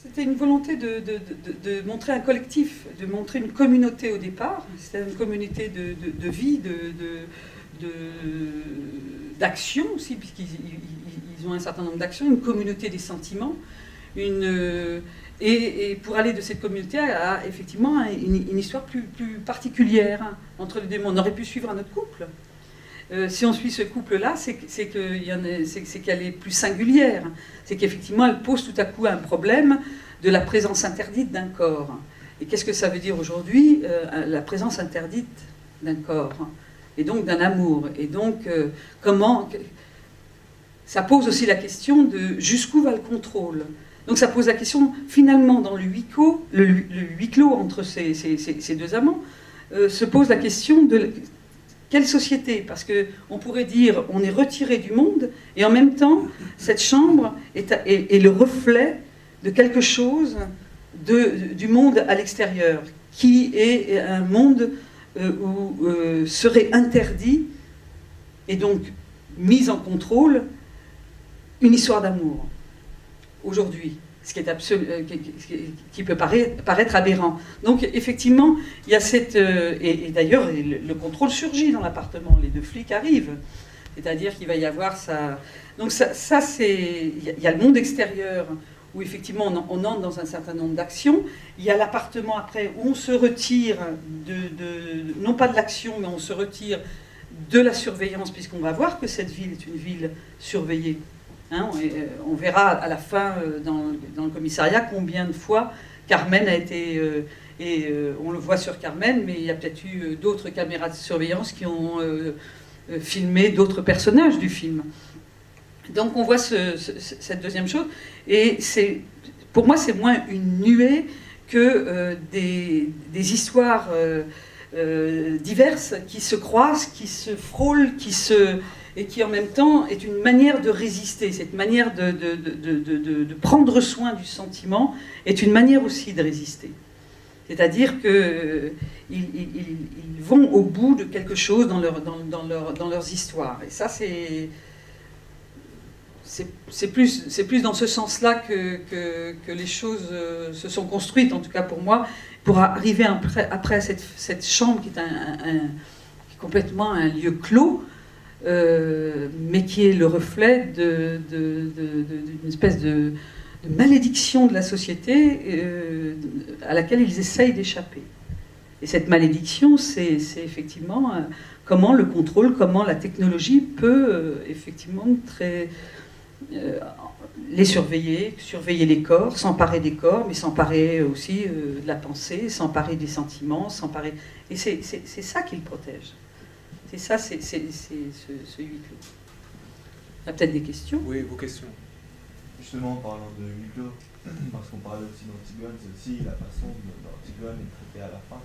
C'était une volonté de montrer un collectif, de montrer une communauté au départ. C'était une communauté de vie, d'action aussi, puisqu'ils ont un certain nombre d'actions, une communauté des sentiments, et pour aller de cette communauté à effectivement une histoire plus particulière entre les deux mondes. On aurait pu suivre un autre couple. Si on suit ce couple-là, c'est qu'elle est plus singulière. C'est qu'effectivement, elle pose tout à coup un problème de la présence interdite d'un corps. Et qu'est-ce que ça veut dire aujourd'hui, la présence interdite d'un corps, et donc d'un amour. Et donc, comment... Ça pose aussi la question de jusqu'où va le contrôle. Donc ça pose la question, finalement, dans le huis clos entre ces deux amants, se pose la question de... Quelle société? Parce qu'on pourrait dire on est retiré du monde, et en même temps, cette chambre est le reflet de quelque chose du monde à l'extérieur, qui est un monde où serait interdit, et donc mise en contrôle, une histoire d'amour, aujourd'hui. Ce qui est qui peut paraître aberrant. Donc effectivement, il y a cette... et d'ailleurs, le contrôle surgit dans l'appartement. Les deux flics arrivent. C'est-à-dire qu'il va y avoir ça... Donc ça c'est... Il y a le monde extérieur, où effectivement on entre dans un certain nombre d'actions. Il y a l'appartement après, où on se retire non pas de l'action, mais on se retire de la surveillance, puisqu'on va voir que cette ville est une ville surveillée. Hein, on verra à la fin dans le commissariat combien de fois Carmen a été... on le voit sur Carmen, mais il y a peut-être eu d'autres caméras de surveillance qui ont filmé d'autres personnages du film. Donc on voit cette deuxième chose. Et pour moi, c'est moins une nuée que des histoires diverses qui se croisent, qui se frôlent, et qui en même temps est une manière de résister. Cette manière de prendre soin du sentiment est une manière aussi de résister. C'est-à-dire qu'ils vont au bout de quelque chose dans leurs histoires. Et ça, c'est plus dans ce sens-là que les choses se sont construites, en tout cas pour moi, pour arriver après cette chambre qui est complètement un lieu clos, mais qui est le reflet d'une espèce de malédiction de la société à laquelle ils essayent d'échapper. Et cette malédiction, c'est effectivement comment le contrôle, comment la technologie peut effectivement les surveiller les corps, s'emparer des corps, mais s'emparer aussi de la pensée, s'emparer des sentiments, Et c'est ça qui le protège. C'est ça, c'est ce huis clos. Il y a peut-être des questions? Oui, vos questions. Justement, en parlant de huis clos, parce qu'on parlait aussi d'Antigone, c'est aussi la façon dont Antigone est traitée à la fin,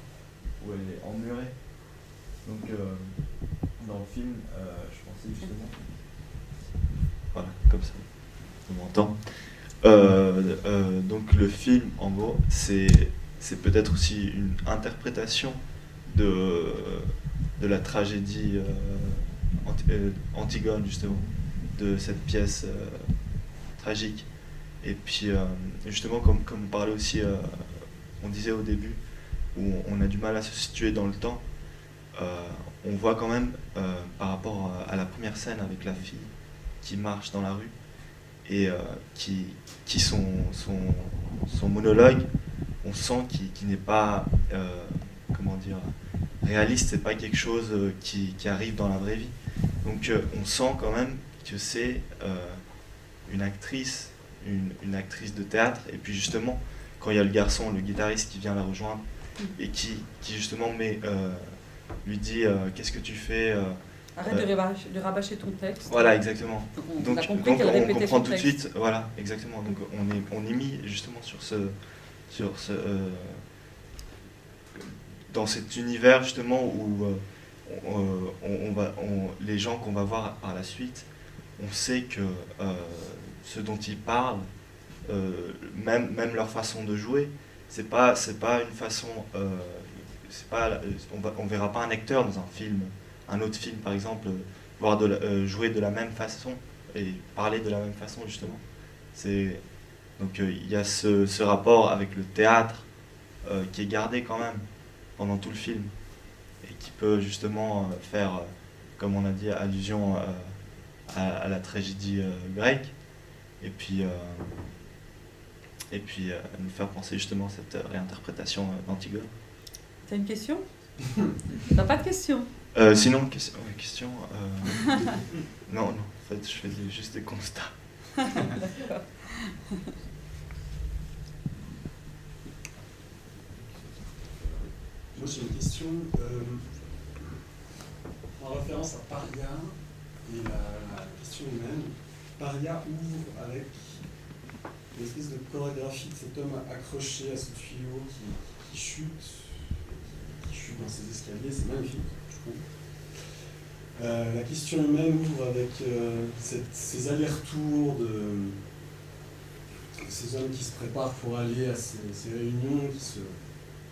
où elle est emmurée. Donc, dans le film, je pensais justement... Voilà, comme ça, on m'entend. Donc, le film, en gros, c'est peut-être aussi une interprétation de la tragédie Antigone, justement, de cette pièce tragique. Et puis, justement, comme on parlait aussi, on disait au début, où on a du mal à se situer dans le temps, on voit quand même, par rapport à la première scène avec la fille qui marche dans la rue, et qui son monologue, on sent qu'il n'est pas, comment dire, réaliste, c'est pas quelque chose qui arrive dans la vraie vie. Donc on sent quand même que c'est une actrice de théâtre, et puis justement quand il y a le garçon, le guitariste qui vient la rejoindre et qui justement lui dit qu'est-ce que tu fais, arrête de rabâcher ton texte. Voilà, exactement. Donc on comprend tout de texte. suite, voilà, exactement. Donc on est mis justement sur dans cet univers justement où les gens qu'on va voir par la suite, on sait que ce dont ils parlent, même leur façon de jouer, c'est pas une façon, on verra pas un acteur dans un autre film par exemple, jouer de la même façon et parler de la même façon justement. Donc il y a ce rapport avec le théâtre qui est gardé quand même pendant tout le film et qui peut justement faire, comme on a dit, allusion à la tragédie grecque et puis nous faire penser justement à cette réinterprétation d'Antigone. T'as une question? T'as pas de question? Sinon, question non, en fait, je fais juste des constats. Moi j'ai une question en référence à Paria et la question humaine. Paria ouvre avec une espèce de chorégraphie de cet homme accroché à ce tuyau qui chute dans ses escaliers, c'est magnifique, je trouve. La question humaine ouvre avec ces allers-retours de ces hommes qui se préparent pour aller à ces réunions, qui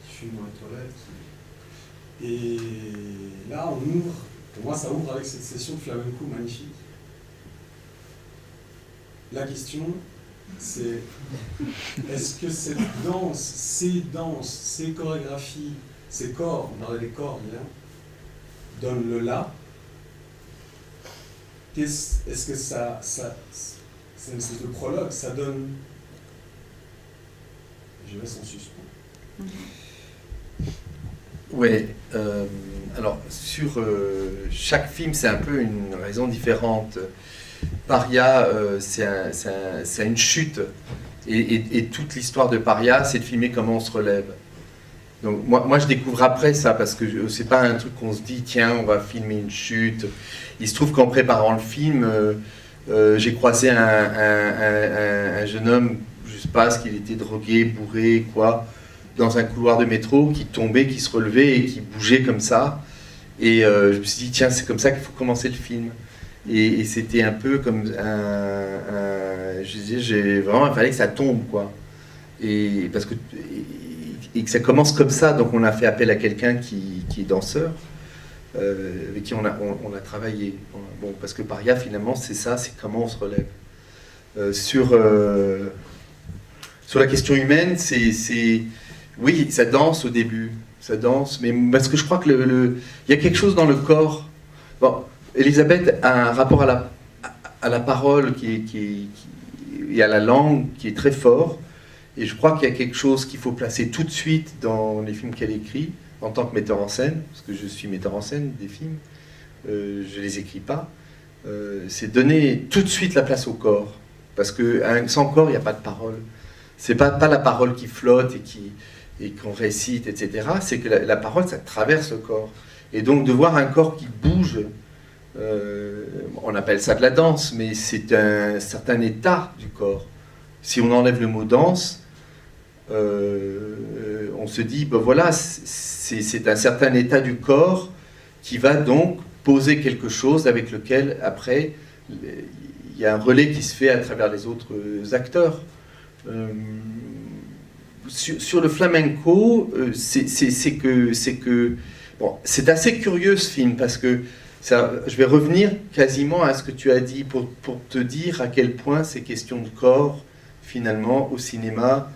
fument dans les toilettes. Et là, on ouvre, pour moi, ça ouvre avec cette session de flamenco magnifique. La question, c'est est-ce que cette danse, ces chorégraphies, ces corps, on parlait des corps hier, donnent le là? Est-ce que ça c'est une espèce de prologue, ça donne... Je laisse en suspens. Oui, alors sur chaque film, c'est un peu une raison différente. Paria, c'est une chute, et toute l'histoire de Paria, c'est de filmer comment on se relève. Donc moi je découvre après ça, parce que c'est pas un truc qu'on se dit, tiens, on va filmer une chute. Il se trouve qu'en préparant le film, j'ai croisé un jeune homme, je sais pas, qu'il était drogué, bourré, quoi, dans un couloir de métro, qui tombait, qui se relevait et qui bougeait comme ça. Et je me suis dit, tiens, c'est comme ça qu'il faut commencer le film. Et c'était un peu comme je disais, vraiment, il fallait que ça tombe, quoi. Et parce que ça commence comme ça, donc on a fait appel à quelqu'un qui est danseur, avec qui on a travaillé. Bon, parce que Paria, finalement, c'est ça, c'est comment on se relève. Sur la question humaine, oui, ça danse au début, ça danse, mais parce que je crois que il y a quelque chose dans le corps. Bon, Elisabeth a un rapport à la parole et à la langue qui est très fort, et je crois qu'il y a quelque chose qu'il faut placer tout de suite dans les films qu'elle écrit, en tant que metteur en scène, parce que je suis metteur en scène des films, je les écris pas, c'est donner tout de suite la place au corps, parce que sans corps, il n'y a pas de parole. C'est pas la parole qui flotte et qu'on récite, etc. C'est que la parole, ça traverse le corps. Et donc de voir un corps qui bouge, on appelle ça de la danse, mais c'est un certain état du corps. Si on enlève le mot danse, on se dit, ben voilà, c'est un certain état du corps qui va donc poser quelque chose avec lequel, après, il y a un relais qui se fait à travers les autres acteurs. Sur le flamenco, c'est assez curieux ce film, parce que je vais revenir quasiment à ce que tu as dit pour te dire à quel point ces questions de corps, finalement, au cinéma,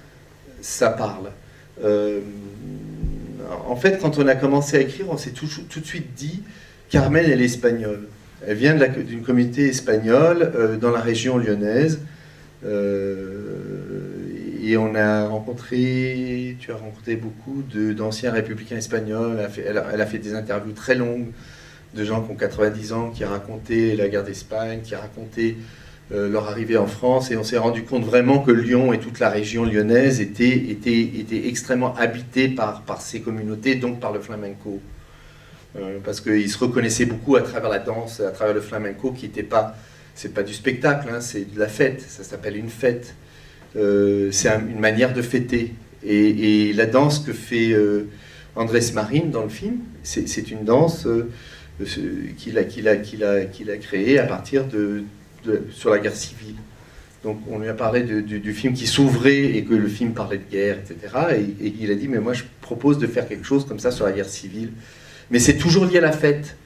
ça parle. En fait, quand on a commencé à écrire, on s'est tout de suite dit, Carmen, elle est espagnole. Elle vient d'une communauté espagnole dans la région lyonnaise. Et on a tu as rencontré beaucoup d'anciens républicains espagnols. Elle a fait des interviews très longues de gens qui ont 90 ans, qui racontaient la guerre d'Espagne, qui racontaient leur arrivée en France. Et on s'est rendu compte vraiment que Lyon et toute la région lyonnaise étaient extrêmement habités par ces communautés, donc par le flamenco. Parce qu'ils se reconnaissaient beaucoup à travers la danse, à travers le flamenco, qui n'était pas... C'est pas du spectacle, hein, c'est de la fête, ça s'appelle une fête. C'est une manière de fêter. Et la danse que fait Andrés Marín dans le film, c'est une danse qu'il a créée à partir sur la guerre civile. Donc on lui a parlé du film qui s'ouvrait et que le film parlait de guerre, etc. Et il a dit, mais moi je propose de faire quelque chose comme ça sur la guerre civile. Mais c'est toujours lié à la fête.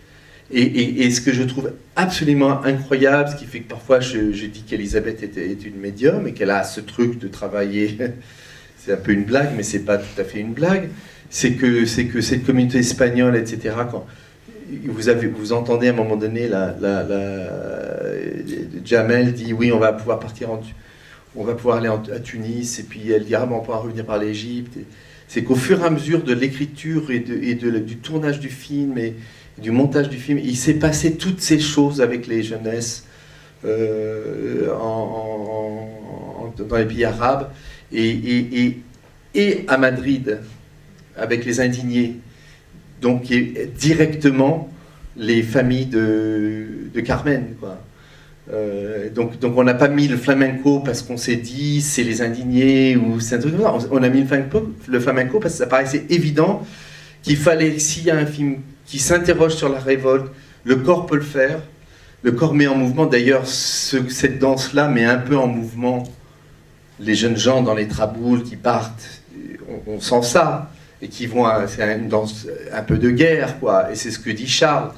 Et ce que je trouve absolument incroyable, ce qui fait que parfois je dis qu'Elisabeth est une médium et qu'elle a ce truc de travailler, c'est un peu une blague, mais c'est pas tout à fait une blague, c'est que cette communauté espagnole, etc., quand vous entendez à un moment donné Jamel dit oui, on va pouvoir on va pouvoir aller à Tunis, et puis elle dit ah, ben, on pourra revenir par l'Égypte. C'est qu'au fur et à mesure de l'écriture et du tournage du film et du montage du film, il s'est passé toutes ces choses avec les jeunesses dans les pays arabes et à Madrid avec les indignés, donc directement les familles de Carmen, quoi. Donc on n'a pas mis le flamenco parce qu'on s'est dit c'est les indignés ou c'est un truc comme ça. On a mis le flamenco parce que ça paraissait évident qu'il fallait, s'il y a un film qui s'interroge sur la révolte, le corps peut le faire, le corps met en mouvement. D'ailleurs, cette danse-là met un peu en mouvement les jeunes gens dans les traboules qui partent, on sent ça, et qui vont, c'est une danse un peu de guerre, quoi. Et c'est ce que dit Charles.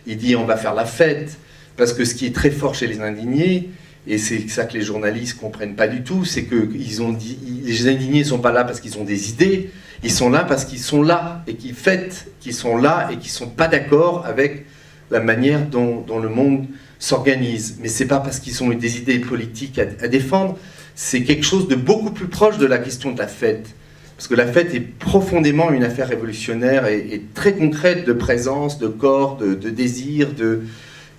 Il dit on va faire la fête. Parce que ce qui est très fort chez les indignés, et c'est ça que les journalistes ne comprennent pas du tout, c'est que les indignés ne sont pas là parce qu'ils ont des idées, ils sont là parce qu'ils sont là, et qu'ils fêtent, qu'ils sont là, et qu'ils ne sont pas d'accord avec la manière dont le monde s'organise. Mais ce n'est pas parce qu'ils ont des idées politiques à défendre, c'est quelque chose de beaucoup plus proche de la question de la fête. Parce que la fête est profondément une affaire révolutionnaire et très concrète de présence, de corps, de désir,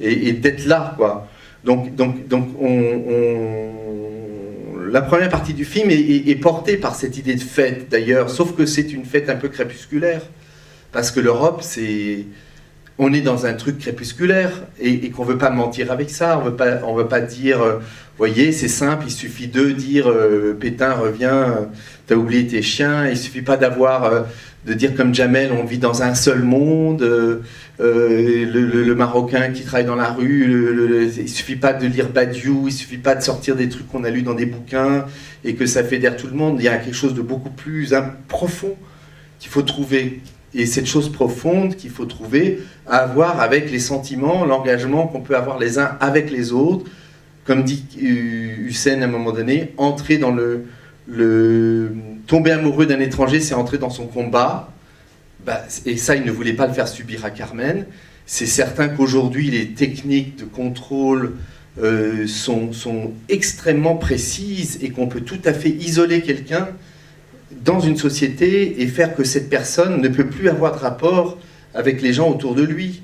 et d'être là, quoi. Donc la première partie du film est portée par cette idée de fête, d'ailleurs, sauf que c'est une fête un peu crépusculaire, parce que l'Europe, on est dans un truc crépusculaire, et qu'on ne veut pas mentir avec ça, on veut pas dire, voyez, c'est simple, il suffit de dire, Pétain revient, t'as oublié tes chiens, il suffit pas de dire comme Jamel, on vit dans un seul monde, le Marocain qui travaille dans la rue, il ne suffit pas de lire Badiou, il ne suffit pas de sortir des trucs qu'on a lus dans des bouquins et que ça fédère tout le monde. Il y a quelque chose de beaucoup plus profond qu'il faut trouver. Et cette chose profonde qu'il faut trouver a à voir avec les sentiments, l'engagement qu'on peut avoir les uns avec les autres. Comme dit Hussein à un moment donné, entrer dans tomber amoureux d'un étranger, c'est entrer dans son combat. Et ça, il ne voulait pas le faire subir à Carmen. C'est certain qu'aujourd'hui, les techniques de contrôle sont extrêmement précises et qu'on peut tout à fait isoler quelqu'un dans une société et faire que cette personne ne peut plus avoir de rapport avec les gens autour de lui.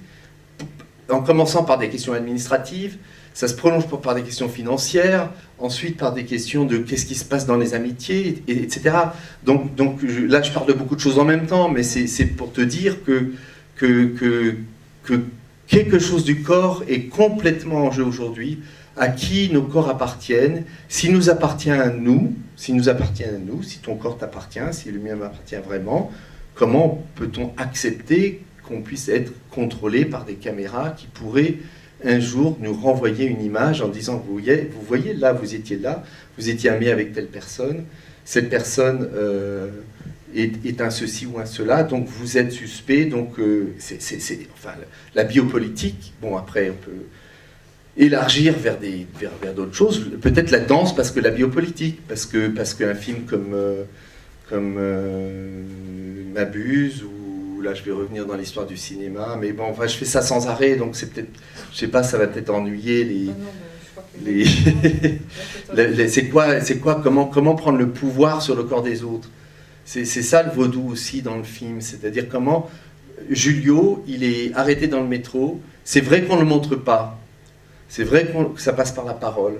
En commençant par des questions administratives, ça se prolonge par des questions financières, ensuite par des questions de qu'est-ce qui se passe dans les amitiés, etc. Donc là, je parle de beaucoup de choses en même temps, mais c'est pour te dire que quelque chose du corps est complètement en jeu aujourd'hui, à qui nos corps appartiennent, s'il nous appartient à nous, si ton corps t'appartient, si le mien m'appartient vraiment, comment peut-on accepter qu'on puisse être contrôlé par des caméras qui pourraient un jour nous renvoyer une image en disant vous voyez là, vous étiez ami avec telle personne, cette personne est un ceci ou un cela, donc vous êtes suspect, donc enfin, la biopolitique, bon après on peut élargir vers d'autres choses, peut-être la danse parce que la biopolitique, parce qu'un film comme M'abuse, ou là je vais revenir dans l'histoire du cinéma, mais bon, enfin, je fais ça sans arrêt, donc c'est peut-être, je sais pas, ça va peut-être ennuyer c'est quoi, comment prendre le pouvoir sur le corps des autres. C'est ça le vaudou aussi dans le film, c'est-à-dire comment Julio, il est arrêté dans le métro, c'est vrai qu'on ne le montre pas, c'est vrai que ça passe par la parole,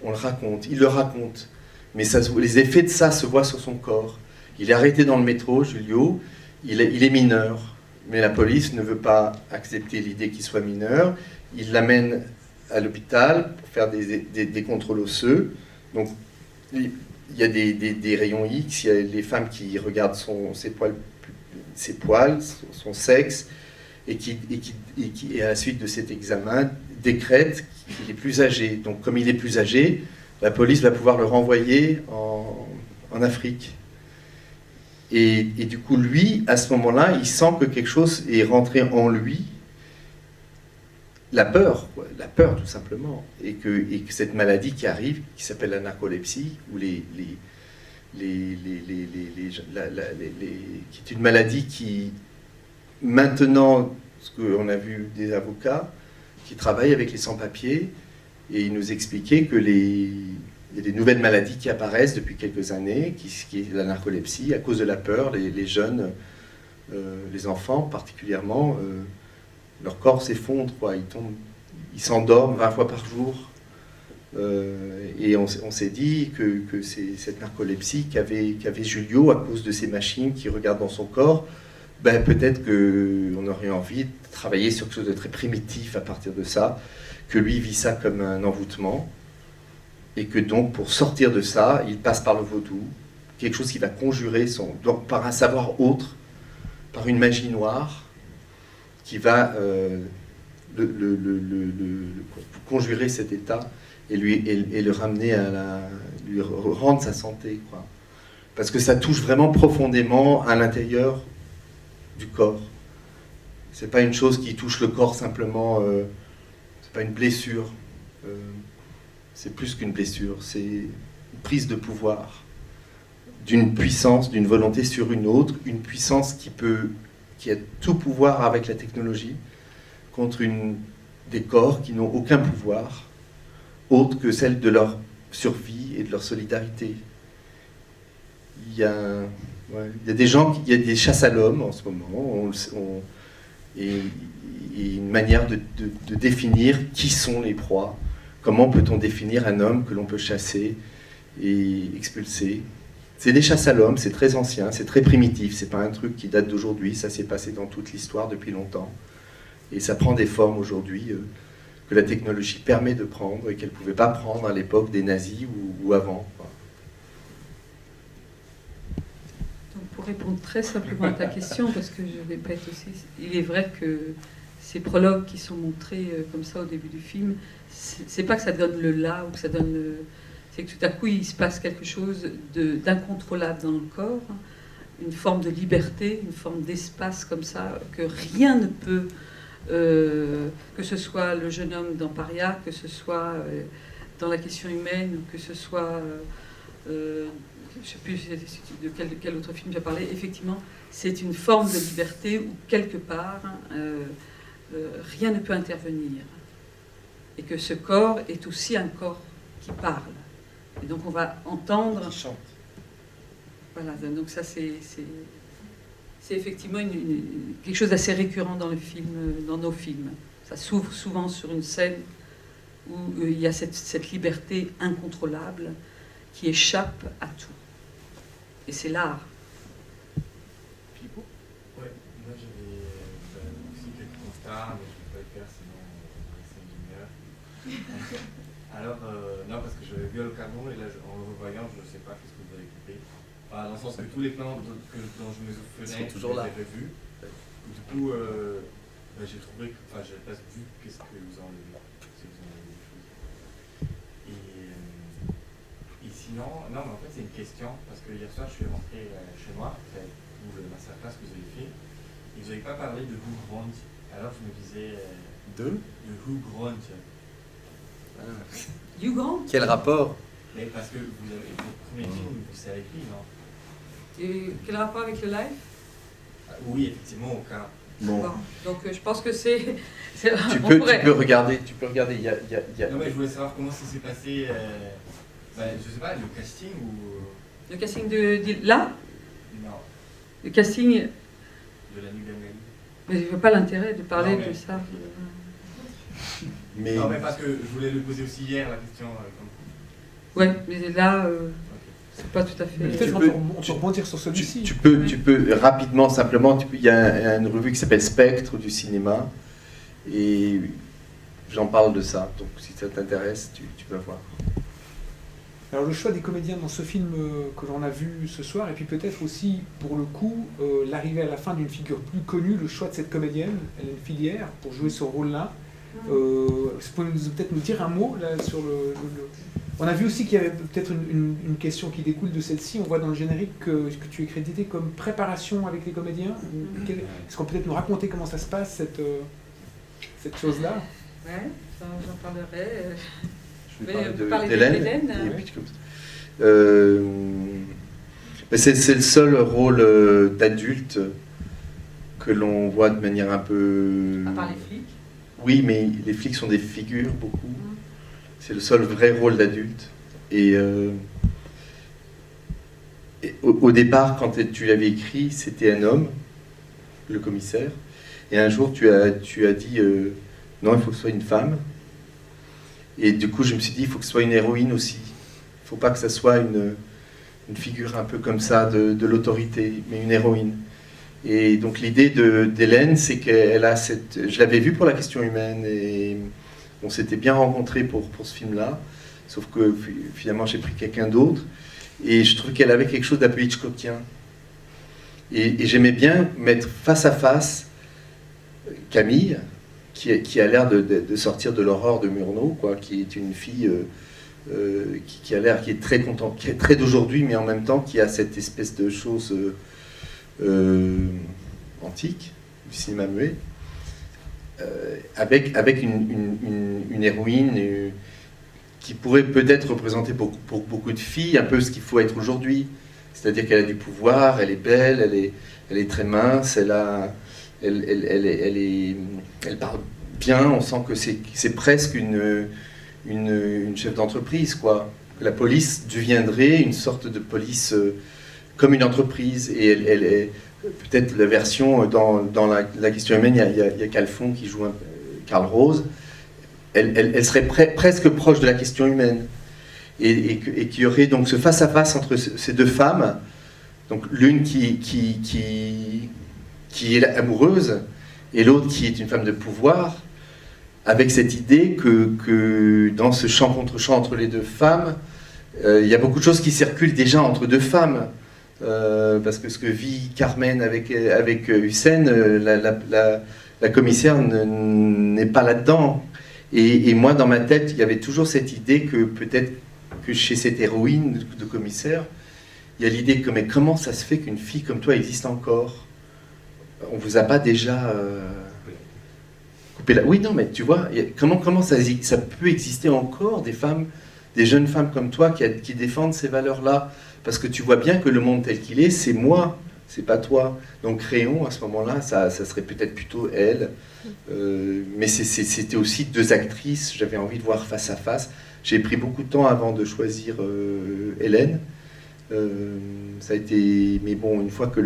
on le raconte, il le raconte, mais les effets de ça se voient sur son corps. Il est arrêté dans le métro, Julio, il est mineur, mais la police ne veut pas accepter l'idée qu'il soit mineur, il l'amène à l'hôpital pour faire des contrôles osseux, donc il y a des rayons X, il y a les femmes qui regardent ses poils, son sexe, et qui à la suite de cet examen, décrète qu'il est plus âgé. Donc comme il est plus âgé, la police va pouvoir le renvoyer en Afrique. Et du coup, lui, à ce moment-là, il sent que quelque chose est rentré en lui la peur, quoi, la peur tout simplement, et que cette maladie qui arrive, qui s'appelle la narcolepsie, ou qui est une maladie qui, maintenant, ce qu'on a vu des avocats qui travaillent avec les sans-papiers, et ils nous expliquaient que il y a des nouvelles maladies qui apparaissent depuis quelques années, qui est la narcolepsie, à cause de la peur, les jeunes, les enfants particulièrement, leur corps s'effondre, quoi. Ils s'endorment 20 fois par jour. Et on s'est dit que c'est cette narcolepsie qu'avait Julio à cause de ces machines qui regardent dans son corps. Ben, peut-être qu'on aurait envie de travailler sur quelque chose de très primitif à partir de ça, que lui vit ça comme un envoûtement, et que donc pour sortir de ça, il passe par le vaudou, quelque chose qui va conjurer donc par un savoir autre, par une magie noire, qui va conjurer cet état et le ramener lui rendre sa santé, quoi. Parce que ça touche vraiment profondément à l'intérieur du corps. C'est pas une chose qui touche le corps simplement, c'est pas une blessure, c'est plus qu'une blessure, c'est une prise de pouvoir d'une puissance, d'une volonté sur une autre, une puissance qui a tout pouvoir avec la technologie, contre des corps qui n'ont aucun pouvoir, autre que celle de leur survie et de leur solidarité. Il y a des gens, il y a des chasses à l'homme en ce moment, et une manière de définir qui sont les proies. Comment peut-on définir un homme que l'on peut chasser et expulser? C'est des chasses à l'homme, c'est très ancien, c'est très primitif, c'est pas un truc qui date d'aujourd'hui, ça s'est passé dans toute l'histoire depuis longtemps. Et ça prend des formes aujourd'hui que la technologie permet de prendre et qu'elle ne pouvait pas prendre à l'époque des nazis ou avant. Donc pour répondre très simplement à ta question, parce que je répète aussi, il est vrai que ces prologues qui sont montrés comme ça au début du film, c'est pas que ça donne le là ou que ça donne c'est que tout à coup il se passe quelque chose d'incontrôlable dans le corps, une forme de liberté, une forme d'espace comme ça, que rien ne peut, que ce soit le jeune homme dans Paria, que ce soit dans La question humaine, ou que ce soit, je ne sais plus de quel autre film j'ai parlé, effectivement, c'est une forme de liberté où quelque part, rien ne peut intervenir. Et que ce corps est aussi un corps qui parle. Et donc on va entendre... Qui chante. Voilà, donc ça c'est effectivement quelque chose d'assez récurrent dans nos films. Ça s'ouvre souvent sur une scène où il y a cette liberté incontrôlable qui échappe à tout. Et c'est l'art. Philippot ? Oui, moi j'avais aussi quelques constats, mais je ne vais pas le faire sinon c'est une heure. Alors, non, parce que j'avais vu Al Carbon et là, en le revoyant, je ne sais pas qu'est-ce que vous avez coupé. Enfin, dans le sens que tous les plans dont je me souvenais, je les avais revus. Du coup, j'ai trouvé que, enfin, je n'avais pas vu qu'est-ce que vous en avez vu. Si vous en avez vu des choses. Et sinon, non, mais en fait, c'est une question, parce que hier soir, je suis rentré chez moi, pour le masterclass que vous avez fait, et vous n'avez pas parlé de Hugh Grant. Alors, je me disais. De Hugh Grant. Hugh Grant ? Quel rapport? Mais parce que vous avez votre premier film, c'est avec lui, non? Et quel rapport avec le live ? Oui, effectivement, aucun. Bon. Donc je pense que c'est... Tu peux regarder, il y a... Non, mais je voulais savoir comment ça s'est passé, je sais pas, le casting ou... Le casting de là ? Non, Le casting... de La Nuit d'Amélie. Mais je ne vois pas l'intérêt de parler de ça. Mais... Non, mais parce que je voulais le poser aussi hier, la question. Ouais, mais là, Ok. c'est pas tout à fait... Peut-être on peut rebondir sur celui-ci. Tu peux rapidement, simplement, il y a une revue qui s'appelle Spectre du cinéma, et j'en parle de ça, donc si ça t'intéresse, tu vas voir. Alors le choix des comédiens dans ce film que l'on a vu ce soir, et puis peut-être aussi, pour le coup, l'arrivée à la fin d'une figure plus connue, le choix de cette comédienne, Hélène Filière, pour jouer ce rôle-là. Vous pouvez peut-être nous dire un mot là, sur le... On a vu aussi qu'il y avait peut-être une question qui découle de celle-ci. On voit dans le générique que tu es crédité comme préparation avec les comédiens. Est-ce qu'on peut peut-être nous raconter comment ça se passe, cette chose-là ? Ouais, ça, j'en parlerai. Je vais Mais parler vous parlez d'Hélène. d'Hélène, Et oui. puis comme ça. Mais c'est le seul rôle d'adulte que l'on voit de manière un peu... À part les flics. Oui, mais les flics sont des figures, beaucoup. C'est le seul vrai rôle d'adulte. Et, au départ, quand tu l'avais écrit, c'était un homme, le commissaire. Et un jour, tu as dit non, il faut que ce soit une femme. Et du coup, je me suis dit, il faut que ce soit une héroïne aussi. Il ne faut pas que ce soit une figure un peu comme ça de l'autorité, mais une héroïne. Et donc l'idée d'Hélène, c'est qu'elle a cette... Je l'avais vue pour La Question humaine et on s'était bien rencontrés pour ce film-là. Sauf que finalement, j'ai pris quelqu'un d'autre. Et je trouvais qu'elle avait quelque chose d'un peu Hitchcockien. Et j'aimais bien mettre face à face Camille, qui a l'air de sortir de l'horreur de Murnau, quoi, qui est une fille qui a l'air, qui est très contente, qui est très d'aujourd'hui, mais en même temps qui a cette espèce de chose antique du cinéma muet, avec une héroïne qui pourrait peut-être représenter pour beaucoup de filles un peu ce qu'il faut être aujourd'hui. C'est-à-dire qu'elle a du pouvoir, elle est belle, elle est très mince, elle parle bien, on sent que c'est presque une chef d'entreprise, quoi. Que la police deviendrait une sorte de police comme une entreprise. Et elle est peut-être la version dans la Question humaine, il y a Calfon qui joue Karl Rose. Elle serait presque proche de la question humaine. Et qu'il y aurait donc ce face-à-face entre ces deux femmes, donc l'une qui est amoureuse et l'autre qui est une femme de pouvoir, avec cette idée que dans ce champ contre champ entre les deux femmes, il y a beaucoup de choses qui circulent déjà entre deux femmes. Parce que ce que vit Carmen avec Hussein, la commissaire n'est pas là-dedans. Et moi, dans ma tête, il y avait toujours cette idée que peut-être que chez cette héroïne de commissaire, il y a l'idée que mais comment ça se fait qu'une fille comme toi existe encore? On vous a pas déjà coupé la... Oui, non, mais tu vois, comment ça peut exister encore des femmes, des jeunes femmes comme toi qui défendent ces valeurs-là? Parce que tu vois bien que le monde tel qu'il est, c'est moi, c'est pas toi. Donc Créon, à ce moment-là, ça serait peut-être plutôt elle. Mais c'était aussi deux actrices, j'avais envie de voir face à face. J'ai pris beaucoup de temps avant de choisir Hélène. Ça a été, mais bon, une fois que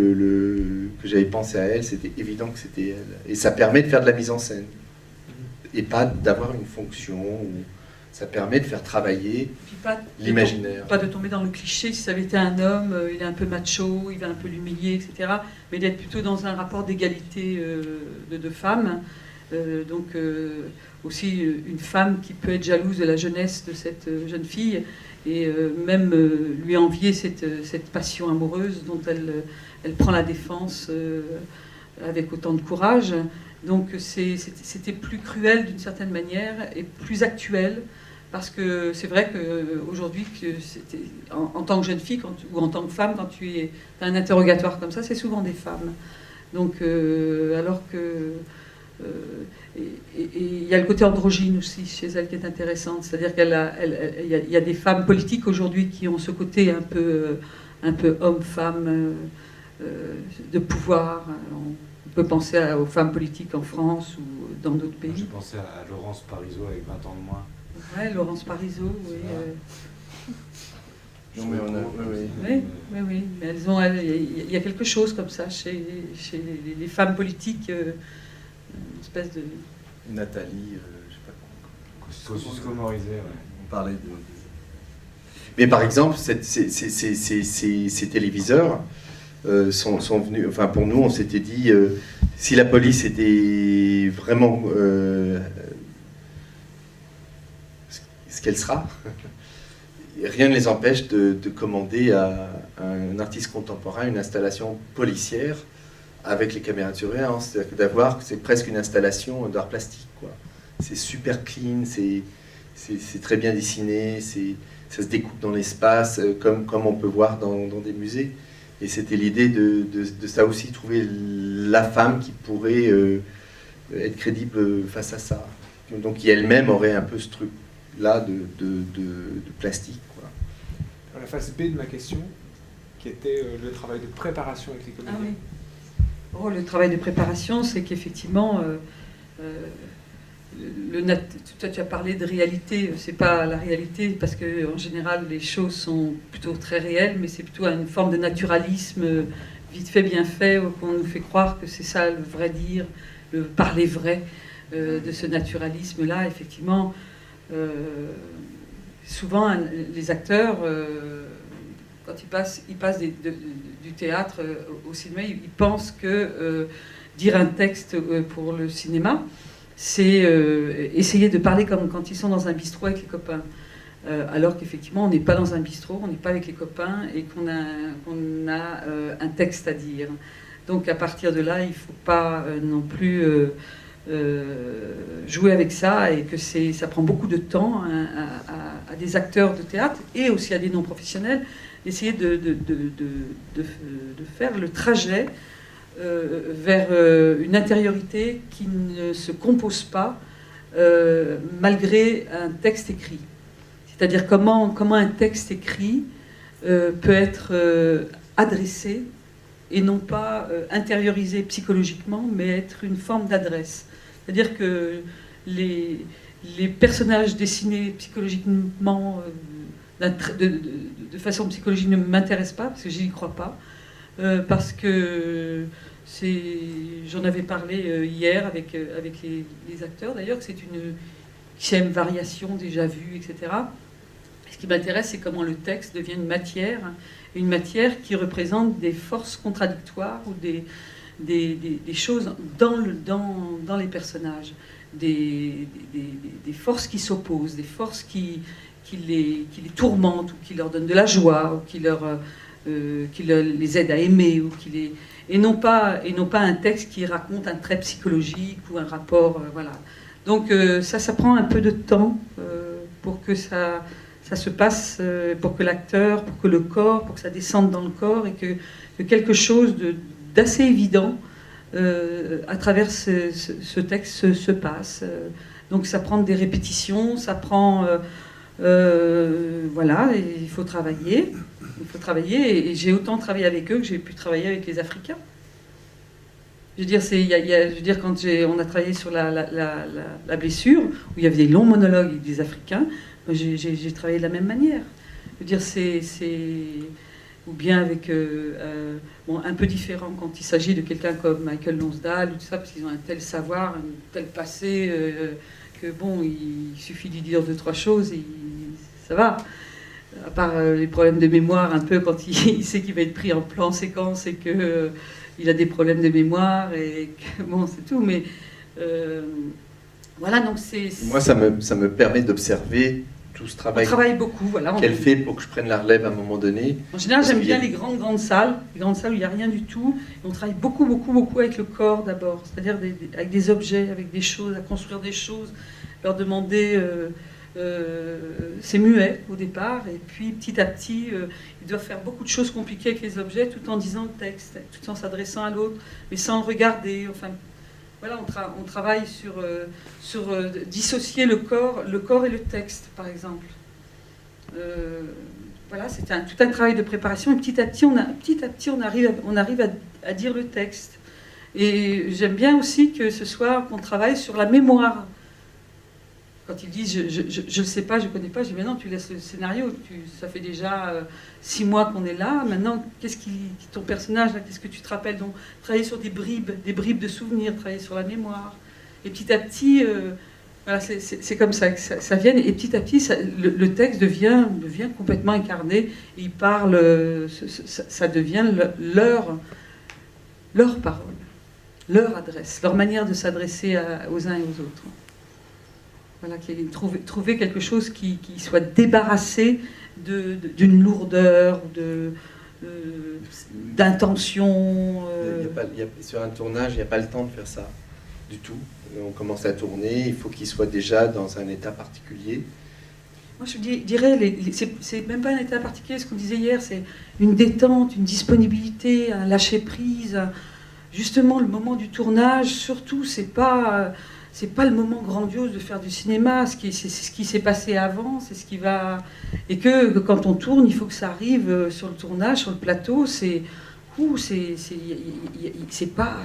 j'avais pensé à elle, c'était évident que c'était elle. Et ça permet de faire de la mise en scène et pas d'avoir une fonction. Ça permet de faire travailler l'imaginaire. Pas de tomber dans le cliché, si ça avait été un homme, il est un peu macho, il va un peu l'humilier, etc. Mais d'être plutôt dans un rapport d'égalité de deux femmes. Donc aussi une femme qui peut être jalouse de la jeunesse de cette jeune fille et même lui envier cette passion amoureuse dont elle prend la défense avec autant de courage. Donc c'était plus cruel d'une certaine manière et plus actuel. Parce que c'est vrai qu'aujourd'hui, en tant que jeune fille ou en tant que femme, quand tu as un interrogatoire comme ça, c'est souvent des femmes. Donc, alors que... Et il y a le côté androgyne aussi chez elle qui est intéressant. C'est-à-dire qu'il y a des femmes politiques aujourd'hui qui ont ce côté un peu homme-femme, de pouvoir. On peut penser aux femmes politiques en France ou dans d'autres pays. Je pensais à Laurence Parisot avec 20 ans de moins. Ouais, Laurence Parisot, oui. Non, mais Oui, mais il y a quelque chose comme ça chez les femmes politiques, une espèce de... Nathalie, je sais pas comment. Kosciusko-Morizet, ouais. On parlait de... Mais par exemple, ces téléviseurs sont venus... Enfin, pour nous, on s'était dit, si la police était vraiment... ce qu'elle sera, rien ne les empêche de commander à un artiste contemporain une installation policière avec les caméras de surveillance. C'est-à-dire c'est presque une installation d'art plastique, quoi. C'est super clean, c'est très bien dessiné, ça se découpe dans l'espace, comme on peut voir dans des musées. Et c'était l'idée de ça aussi, trouver la femme qui pourrait être crédible face à ça. donc qui elle-même aurait un peu ce truc-là de plastique, quoi. Alors, la phase B de ma question, qui était le travail de préparation avec les Ah comédiens. oui. Oh, le travail de préparation, c'est qu'effectivement, toi tu as parlé de réalité, c'est pas la réalité parce que en général les choses sont plutôt très réelles, mais c'est plutôt une forme de naturalisme vite fait, bien fait, qu'on nous fait croire que c'est ça le vrai dire, le parler vrai de ce naturalisme-là. Effectivement, souvent les acteurs, quand ils passent du théâtre au cinéma, ils pensent que dire un texte pour le cinéma, c'est essayer de parler comme quand ils sont dans un bistrot avec les copains. Alors qu'effectivement, on n'est pas dans un bistrot, on n'est pas avec les copains et qu'on a un texte à dire. Donc à partir de là, il ne faut pas non plus jouer avec ça et que ça prend beaucoup de temps à des acteurs de théâtre et aussi à des non-professionnels d'essayer de faire le trajet vers une intériorité qui ne se compose pas malgré un texte écrit. C'est-à-dire comment un texte écrit peut être adressé et non pas intériorisé psychologiquement, mais être une forme d'adresse. C'est-à-dire que les personnages dessinés psychologiquement, de façon psychologique, ne m'intéressent pas, parce que je n'y crois pas, parce que j'en avais parlé hier avec les acteurs, d'ailleurs, que c'est une sixième variation déjà vue, etc. Ce qui m'intéresse, c'est comment le texte devient une matière qui représente des forces contradictoires ou des choses dans les personnages, des forces qui s'opposent, des forces qui les tourmentent, ou qui leur donnent de la joie, ou qui les aident à aimer, et non pas un texte qui raconte un trait psychologique ou un rapport, voilà. Donc ça prend un peu de temps pour que ça se passe, pour que l'acteur, pour que le corps, pour que ça descende dans le corps, et que quelque chose d'assez évident à travers ce texte se passe. Donc ça prend des répétitions, ça prend... voilà, et il faut travailler. Et j'ai autant travaillé avec eux que j'ai pu travailler avec les Africains. Je veux dire, quand on a travaillé sur la blessure, où il y avait des longs monologues avec des Africains, j'ai travaillé de la même manière. Je veux dire, ou bien avec un peu différent quand il s'agit de quelqu'un comme Michael Lonsdale ou tout ça, parce qu'ils ont un tel savoir, un tel passé que bon, il suffit d'y dire 2-3 choses et ça va. À part les problèmes de mémoire un peu quand il sait qu'il va être pris en plan séquence et que il a des problèmes de mémoire et que bon, c'est tout. Mais voilà, donc c'est... Moi, ça me permet d'observer tout ce travail. On travaille beaucoup, voilà. Qu'elle fait pour que je prenne la relève à un moment donné. En général, j'aime bien les grandes salles où il n'y a rien du tout. Et on travaille beaucoup avec le corps d'abord, c'est-à-dire avec des objets, avec des choses, à construire des choses, leur demander... c'est muet au départ, et puis petit à petit, ils doivent faire beaucoup de choses compliquées avec les objets, tout en disant le texte, tout en s'adressant à l'autre, mais sans le regarder. Enfin, voilà, on travaille sur dissocier le corps et le texte, par exemple. Voilà, c'est tout un travail de préparation, et petit à petit, on arrive à dire le texte. Et j'aime bien aussi que ce soit qu'on travaille sur la mémoire. Quand ils disent je ne sais pas, je ne connais pas, je dis mais non, tu laisses le scénario, ça fait déjà 6 mois qu'on est là, maintenant ton personnage, qu'est-ce que tu te rappelles? Donc travailler sur des bribes de souvenirs, travailler sur la mémoire. Et petit à petit, voilà, c'est comme ça que ça vient, et petit à petit, le texte devient complètement incarné, et il parle, ça devient leur parole, leur adresse, leur manière de s'adresser aux uns et aux autres. Voilà, trouver quelque chose qui soit débarrassé d'une lourdeur, d'intention. Sur un tournage, il n'y a pas le temps de faire ça du tout. On commence à tourner, il faut qu'il soit déjà dans un état particulier. Moi, je dirais, c'est même pas un état particulier, ce qu'on disait hier, c'est une détente, une disponibilité, un lâcher-prise. Justement, le moment du tournage, surtout, c'est pas c'est pas le moment grandiose de faire du cinéma. C'est ce qui s'est passé avant, c'est ce qui va... Et que quand on tourne, il faut que ça arrive sur le tournage, sur le plateau, c'est pas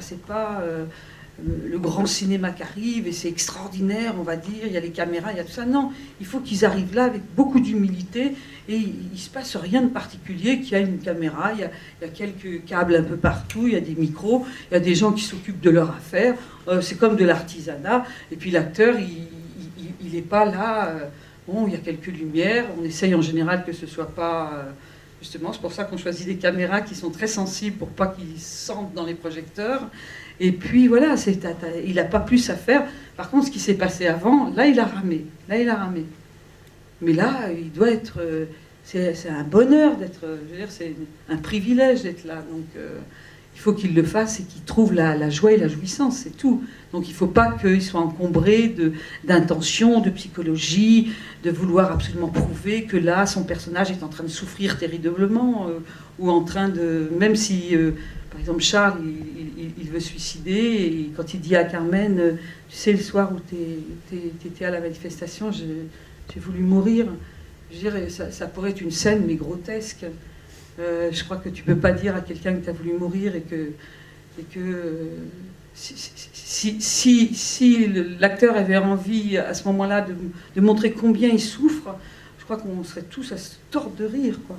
le grand cinéma qui arrive et c'est extraordinaire, on va dire, il y a les caméras, il y a tout ça. Non, il faut qu'ils arrivent là avec beaucoup d'humilité et il se passe rien de particulier, qu'il y a une caméra, il y a quelques câbles un peu partout, il y a des micros, il y a des gens qui s'occupent de leur affaire, c'est comme de l'artisanat, et puis l'acteur, il n'est pas là, bon, il y a quelques lumières, on essaye en général que ce soit pas... Justement, c'est pour ça qu'on choisit des caméras qui sont très sensibles pour pas qu'ils sentent dans les projecteurs. Et puis voilà, il n'a pas plus à faire. Par contre, ce qui s'est passé avant, là, il a ramé. Mais là, il doit être... c'est un bonheur d'être... Je veux dire, c'est un privilège d'être là. Donc, il faut qu'il le fasse et qu'il trouve la joie et la jouissance, c'est tout. Donc, il ne faut pas qu'il soit encombré d'intentions, de psychologie, de vouloir absolument prouver que là, son personnage est en train de souffrir terriblement, ou en train de... Même si... Par exemple, Charles, il veut suicider, et quand il dit à Carmen, tu sais, le soir où tu étais à la manifestation, j'ai voulu mourir. Je veux dire, ça pourrait être une scène, mais grotesque. Je crois que tu ne peux pas dire à quelqu'un que tu as voulu mourir et que si l'acteur avait envie, à ce moment-là, de montrer combien il souffre, je crois qu'on serait tous à se tordre de rire, quoi.